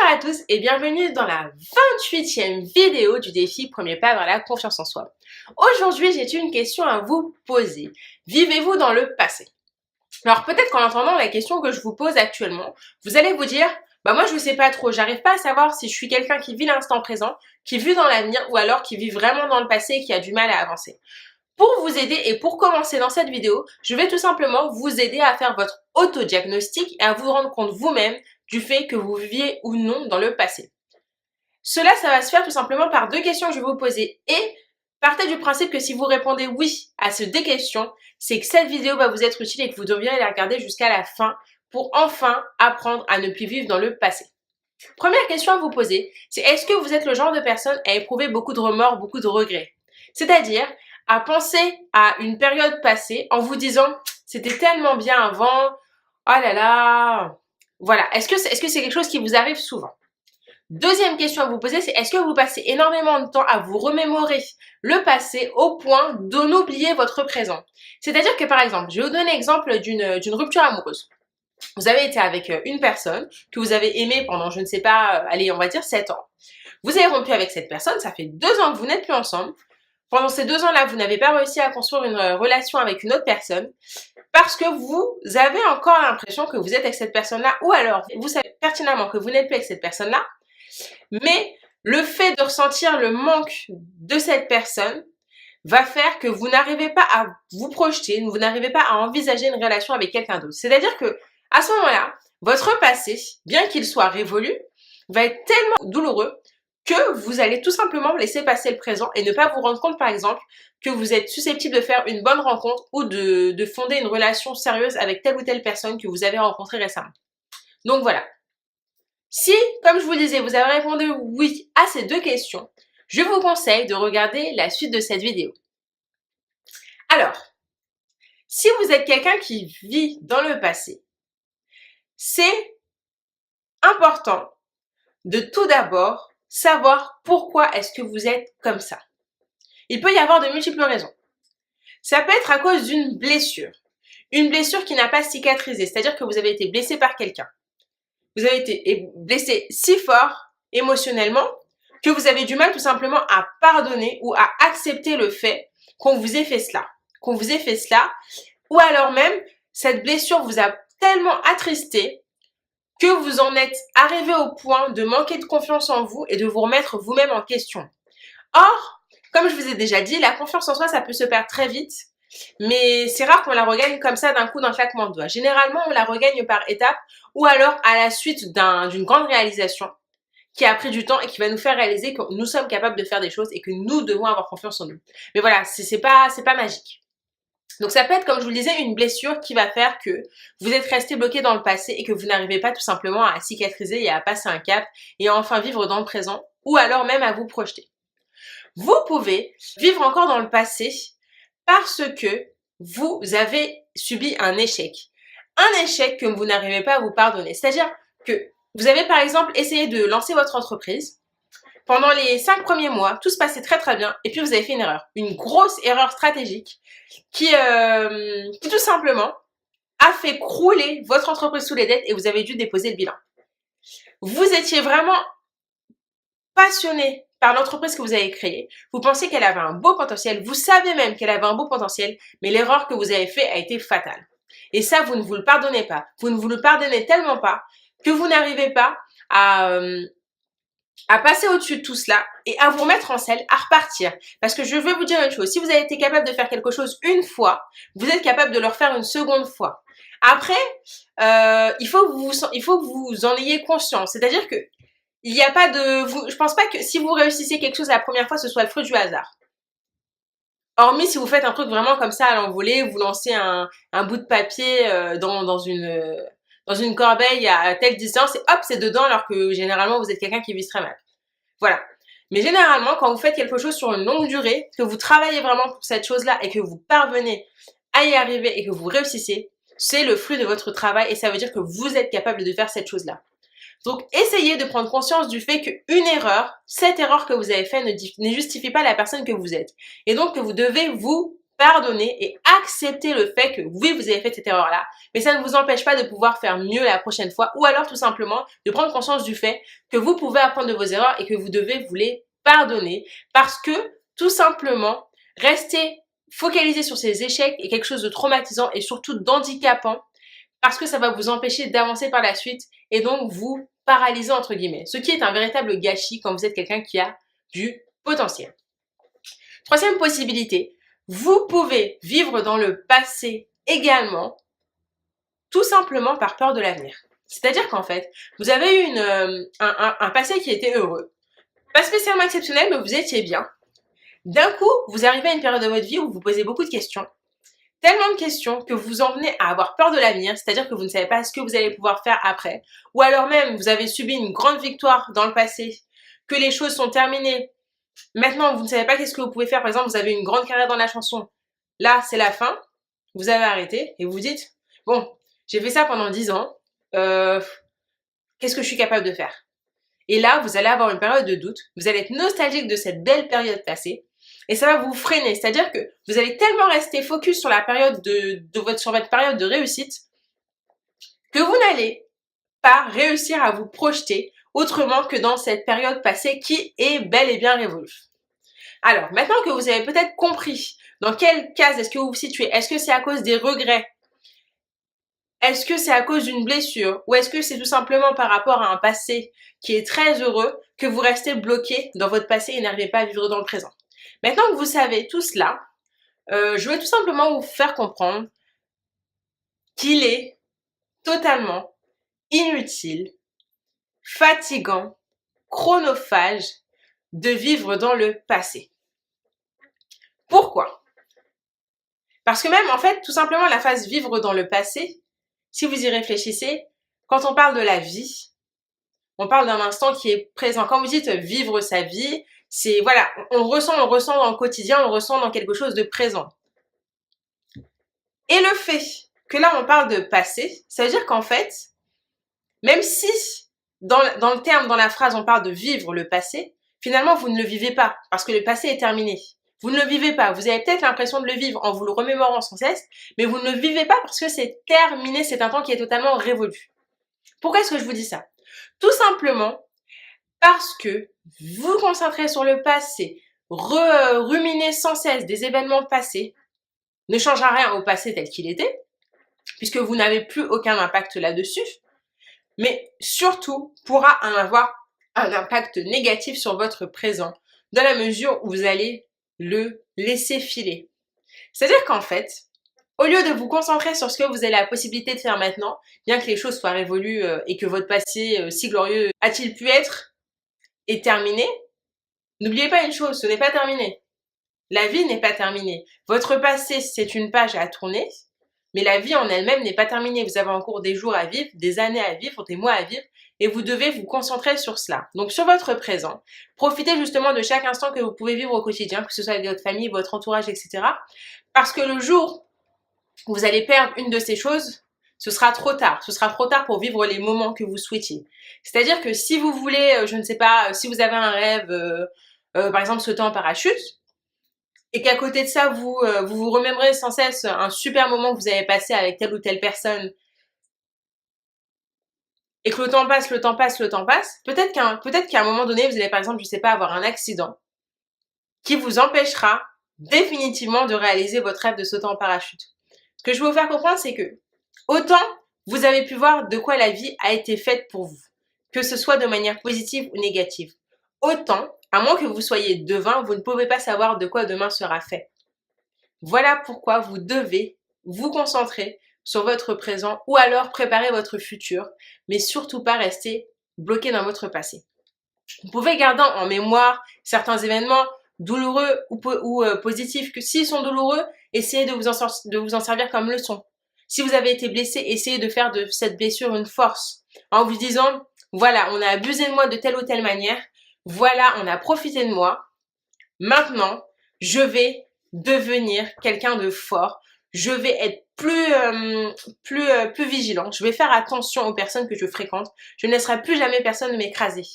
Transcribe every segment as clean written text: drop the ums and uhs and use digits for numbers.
à tous et bienvenue dans la 28e vidéo du défi Premier pas vers la confiance en soi. Aujourd'hui, j'ai une question à vous poser. Vivez-vous dans le passé? Alors peut-être qu'en entendant la question que je vous pose actuellement, vous allez vous dire moi je ne sais pas trop, j'arrive pas à savoir si je suis quelqu'un qui vit l'instant présent, qui vit dans l'avenir ou alors qui vit vraiment dans le passé et qui a du mal à avancer. Pour vous aider et pour commencer dans cette vidéo, je vais tout simplement vous aider à faire votre autodiagnostic et à vous rendre compte vous-même du fait que vous viviez ou non dans le passé. Cela, ça va se faire tout simplement par deux questions que je vais vous poser et partez du principe que si vous répondez oui à ces deux questions, c'est que cette vidéo va vous être utile et que vous devriez la regarder jusqu'à la fin pour enfin apprendre à ne plus vivre dans le passé. Première question à vous poser, c'est est-ce que vous êtes le genre de personne à éprouver beaucoup de remords, beaucoup de regrets? C'est-à-dire à penser à une période passée en vous disant c'était tellement bien avant, oh là là. Voilà, est-ce que c'est quelque chose qui vous arrive souvent? Deuxième question à vous poser, c'est est-ce que vous passez énormément de temps à vous remémorer le passé au point d'en oublier votre présent? C'est-à-dire que par exemple, je vais vous donner l'exemple d'une rupture amoureuse. Vous avez été avec une personne que vous avez aimée pendant, je ne sais pas, allez, on va dire 7 ans. Vous avez rompu avec cette personne, ça fait 2 ans que vous n'êtes plus ensemble. Pendant ces 2 ans-là, vous n'avez pas réussi à construire une relation avec une autre personne parce que vous avez encore l'impression que vous êtes avec cette personne-là ou alors vous savez pertinemment que vous n'êtes plus avec cette personne-là, mais le fait de ressentir le manque de cette personne va faire que vous n'arrivez pas à vous projeter, vous n'arrivez pas à envisager une relation avec quelqu'un d'autre. C'est-à-dire que à ce moment-là, votre passé, bien qu'il soit révolu, va être tellement douloureux que vous allez tout simplement laisser passer le présent et ne pas vous rendre compte, par exemple, que vous êtes susceptible de faire une bonne rencontre ou de fonder une relation sérieuse avec telle ou telle personne que vous avez rencontrée récemment. Donc voilà. Si, comme je vous disais, vous avez répondu oui à ces deux questions, je vous conseille de regarder la suite de cette vidéo. Alors, si vous êtes quelqu'un qui vit dans le passé, c'est important de tout d'abord savoir pourquoi est-ce que vous êtes comme ça. Il peut y avoir de multiples raisons. Ça peut être à cause d'une blessure. Une blessure qui n'a pas cicatrisé, c'est-à-dire que vous avez été blessé par quelqu'un. Vous avez été blessé si fort émotionnellement que vous avez du mal tout simplement à pardonner ou à accepter le fait qu'on vous ait fait cela. Ou alors même, cette blessure vous a tellement attristé que vous en êtes arrivé au point de manquer de confiance en vous et de vous remettre vous-même en question. Or, comme je vous ai déjà dit, la confiance en soi, ça peut se perdre très vite, mais c'est rare qu'on la regagne comme ça d'un coup d'un claquement de doigts. Généralement, on la regagne par étapes ou alors à la suite d'une grande réalisation qui a pris du temps et qui va nous faire réaliser que nous sommes capables de faire des choses et que nous devons avoir confiance en nous. Mais voilà, c'est pas magique. Donc ça peut être, comme je vous le disais, une blessure qui va faire que vous êtes resté bloqué dans le passé et que vous n'arrivez pas tout simplement à cicatriser et à passer un cap et à enfin vivre dans le présent ou alors même à vous projeter. Vous pouvez vivre encore dans le passé parce que vous avez subi un échec. Un échec que vous n'arrivez pas à vous pardonner. C'est-à-dire que vous avez par exemple essayé de lancer votre entreprise. Pendant les 5 premiers mois, tout se passait très très bien et puis vous avez fait une erreur. Une grosse erreur stratégique qui tout simplement a fait crouler votre entreprise sous les dettes et vous avez dû déposer le bilan. Vous étiez vraiment passionné par l'entreprise que vous avez créée. Vous pensiez qu'elle avait un beau potentiel. Vous savez même qu'elle avait un beau potentiel, mais l'erreur que vous avez faite a été fatale. Et ça, vous ne vous le pardonnez pas. Vous ne vous le pardonnez tellement pas que vous n'arrivez pas à passer au-dessus de tout cela et à vous remettre en selle, à repartir. Parce que je vais vous dire une chose, si vous avez été capable de faire quelque chose une fois, vous êtes capable de le refaire une seconde fois. Après, il faut que vous en ayez conscience. C'est-à-dire que il n'y a pas de... je pense pas que si vous réussissez quelque chose la première fois, ce soit le fruit du hasard. Hormis si vous faites un truc vraiment comme ça à l'envolée, vous lancez un bout de papier dans une corbeille à telle distance et hop, c'est dedans alors que généralement vous êtes quelqu'un qui vise très mal. Voilà. Mais généralement, quand vous faites quelque chose sur une longue durée, que vous travaillez vraiment pour cette chose-là et que vous parvenez à y arriver et que vous réussissez, c'est le fruit de votre travail et ça veut dire que vous êtes capable de faire cette chose-là. Donc, essayez de prendre conscience du fait qu'une erreur, cette erreur que vous avez faite ne justifie pas la personne que vous êtes. Et donc que vous devez vous pardonner et accepter le fait que oui, vous avez fait cette erreur-là, mais ça ne vous empêche pas de pouvoir faire mieux la prochaine fois, ou alors tout simplement de prendre conscience du fait que vous pouvez apprendre de vos erreurs et que vous devez vous les pardonner, parce que tout simplement, rester focalisé sur ces échecs est quelque chose de traumatisant et surtout d'handicapant, parce que ça va vous empêcher d'avancer par la suite et donc vous paralyser entre guillemets, ce qui est un véritable gâchis quand vous êtes quelqu'un qui a du potentiel. Troisième possibilité, vous pouvez vivre dans le passé également, tout simplement par peur de l'avenir. C'est-à-dire qu'en fait, vous avez eu un passé qui était heureux, pas spécialement exceptionnel, mais vous étiez bien. D'un coup, vous arrivez à une période de votre vie où vous vous posez beaucoup de questions, tellement de questions que vous en venez à avoir peur de l'avenir, c'est-à-dire que vous ne savez pas ce que vous allez pouvoir faire après, ou alors même vous avez subi une grande victoire dans le passé, que les choses sont terminées. Maintenant, vous ne savez pas qu'est-ce que vous pouvez faire. Par exemple, vous avez une grande carrière dans la chanson. Là, c'est la fin. Vous avez arrêté et vous dites, bon, j'ai fait ça pendant 10 ans. Qu'est-ce que je suis capable de faire? Et là, vous allez avoir une période de doute. Vous allez être nostalgique de cette belle période passée. Et ça va vous freiner. C'est-à-dire que vous allez tellement rester focus sur la période sur votre période de réussite que vous n'allez pas réussir à vous projeter autrement que dans cette période passée qui est bel et bien révolue. Alors, maintenant que vous avez peut-être compris dans quelle case est-ce que vous vous situez, est-ce que c'est à cause des regrets? Est-ce que c'est à cause d'une blessure? Ou est-ce que c'est tout simplement par rapport à un passé qui est très heureux que vous restez bloqué dans votre passé et n'arrivez pas à vivre dans le présent? Maintenant que vous savez tout cela, je vais tout simplement vous faire comprendre qu'il est totalement inutile, fatigant, chronophage de vivre dans le passé. Pourquoi? Parce que même, en fait, tout simplement, la phase vivre dans le passé, si vous y réfléchissez, quand on parle de la vie, on parle d'un instant qui est présent. Quand vous dites vivre sa vie, c'est, voilà, on le ressent dans le quotidien, on le ressent dans quelque chose de présent. Et le fait que là, on parle de passé, ça veut dire qu'en fait, même si dans le terme, dans la phrase, on parle de vivre le passé, finalement, vous ne le vivez pas parce que le passé est terminé. Vous ne le vivez pas. Vous avez peut-être l'impression de le vivre en vous le remémorant sans cesse, mais vous ne le vivez pas parce que c'est terminé, c'est un temps qui est totalement révolu. Pourquoi est-ce que je vous dis ça? Tout simplement parce que vous vous concentrez sur le passé, ruminer sans cesse des événements passés, ne changera rien au passé tel qu'il était, puisque vous n'avez plus aucun impact là-dessus, mais surtout pourra avoir un impact négatif sur votre présent, dans la mesure où vous allez le laisser filer. C'est-à-dire qu'en fait, au lieu de vous concentrer sur ce que vous avez la possibilité de faire maintenant, bien que les choses soient révolues et que votre passé si glorieux a-t-il pu être est terminé, n'oubliez pas une chose, ce n'est pas terminé. La vie n'est pas terminée. Votre passé, c'est une page à tourner, mais la vie en elle-même n'est pas terminée. Vous avez encore des jours à vivre, des années à vivre, des mois à vivre, et vous devez vous concentrer sur cela. Donc sur votre présent, profitez justement de chaque instant que vous pouvez vivre au quotidien, que ce soit avec votre famille, votre entourage, etc. Parce que le jour où vous allez perdre une de ces choses, ce sera trop tard. Ce sera trop tard pour vivre les moments que vous souhaitiez. C'est-à-dire que si vous voulez, je ne sais pas, si vous avez un rêve, par exemple sauter en parachute, et qu'à côté de ça, vous remémorez sans cesse un super moment que vous avez passé avec telle ou telle personne, et que le temps passe, peut-être qu'à un moment donné, vous allez par exemple, je sais pas, avoir un accident qui vous empêchera définitivement de réaliser votre rêve de sauter en parachute. Ce que je veux vous faire comprendre, c'est que autant vous avez pu voir de quoi la vie a été faite pour vous, que ce soit de manière positive ou négative, autant, à moins que vous soyez devin, vous ne pouvez pas savoir de quoi demain sera fait. Voilà pourquoi vous devez vous concentrer sur votre présent ou alors préparer votre futur, mais surtout pas rester bloqué dans votre passé. Vous pouvez garder en mémoire certains événements douloureux ou positifs, que s'ils sont douloureux, essayez de vous en servir comme leçon. Si vous avez été blessé, essayez de faire de cette blessure une force en vous disant, voilà, on a abusé de moi de telle ou telle manière, voilà, on a profité de moi, maintenant, je vais devenir quelqu'un de fort, je vais être plus vigilant, je vais faire attention aux personnes que je fréquente, je ne laisserai plus jamais personne m'écraser.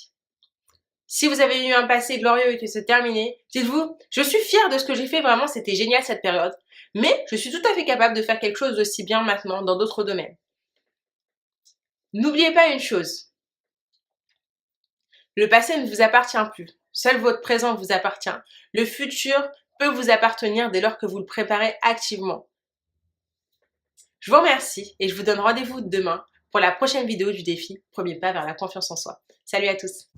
Si vous avez eu un passé glorieux et que c'est terminé, dites-vous, je suis fière de ce que j'ai fait, vraiment c'était génial cette période, mais je suis tout à fait capable de faire quelque chose d'aussi bien maintenant dans d'autres domaines. N'oubliez pas une chose, le passé ne vous appartient plus, seul votre présent vous appartient. Le futur peut vous appartenir dès lors que vous le préparez activement. Je vous remercie et je vous donne rendez-vous demain pour la prochaine vidéo du défi Premier pas vers la confiance en soi. Salut à tous!